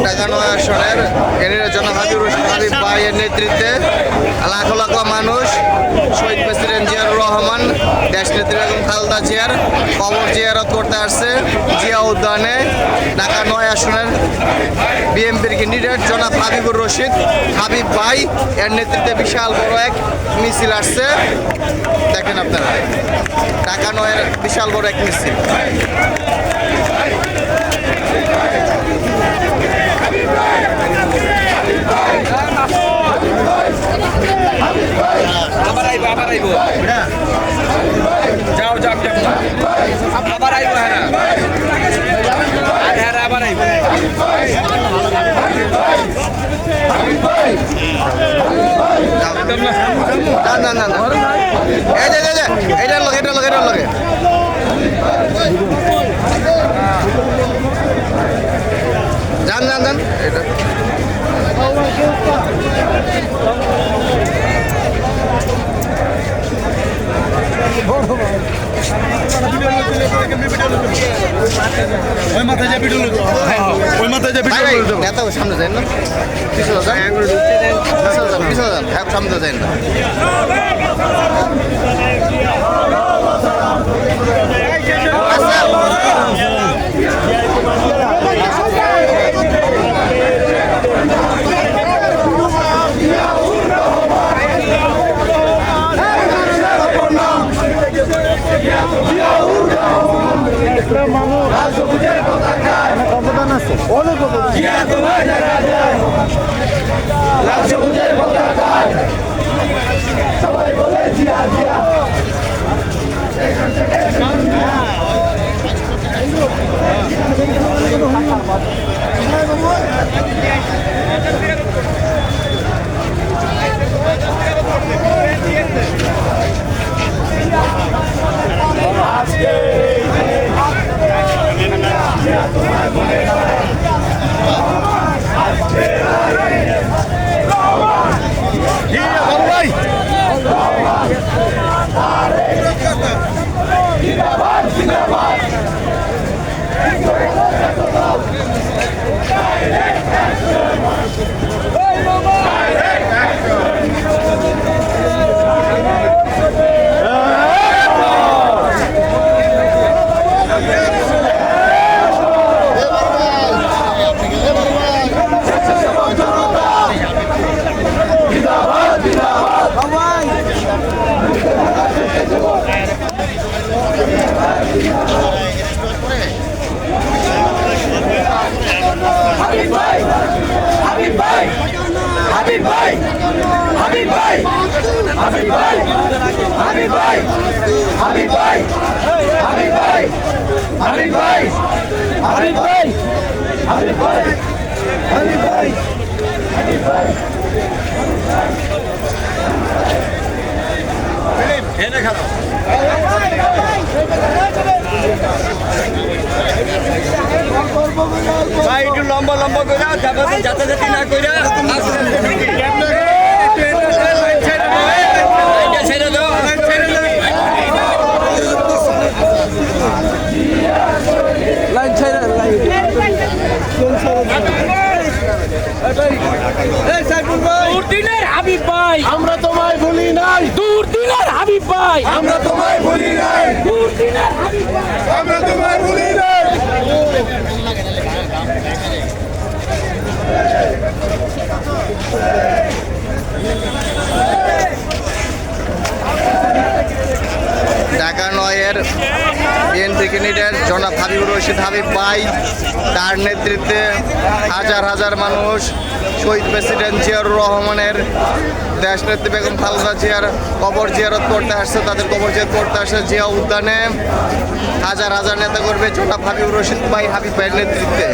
ঢাকা ৯ আসনের জনাব হাবিবুর রশিদ হাবিব ভাইয়ের নেতৃত্বে লাখো লাখো মানুষ শহীদ প্রেসিডেন্ট জিয়াউর রহমান, দেশনেত্রী বেগম খালেদা জিয়ার কবর জিয়ারত করতে আসছে জিয়া উদ্যানে। ঢাকা ৯ আসনের বিএনপির ক্যান্ডিডেট জনাব হাবিবুর রশিদ হাবিব ভাই এর নেতৃত্বে বিশাল বড় এক মিছিল আসছে। দেখেন আপনারা, ঢাকা ৯-এর বিশাল বড় এক মিছিল। যাও যাও আবার আইব হ্যাঁ আবার আইব না না না এটার লগে যান যান যান এটা নেতা সামনে যায় না, পিছনে যান, সামনে যায় না। ভাই একটু লম্বা লম্বা করে যাতাযাতি না করে দুর্দিনের হাবিব ভাই আমরা তোমায় ভুলি নাই, দুর্দিনের হাবিব ভাই আমরা তোমায় ভুলি নাই, দুর্দিনের হাবিব ভাই আমরা তোমায় ভুলি নাই। ঢাকা ৯-এর বিএনপি ক্যান্ডিডেট জনাব হাবিবুর রশিদ হাবিব ভাই তার নেতৃত্বে হাজার হাজার মানুষ শহীদ প্রেসিডেন্ট জিয়াউর রহমানের, দেশনেত্রী বেগম খালেদা জিয়ার কবর জিয়ারত করতে আসছে। তাদের কবর জিয়ারত করতে আসছে জিয়া উদ্যানে হাজার হাজার নেতা করবে জনাব হাবিবুর রশিদ ভাই হাবিব ভাইয়ের নেতৃত্বে।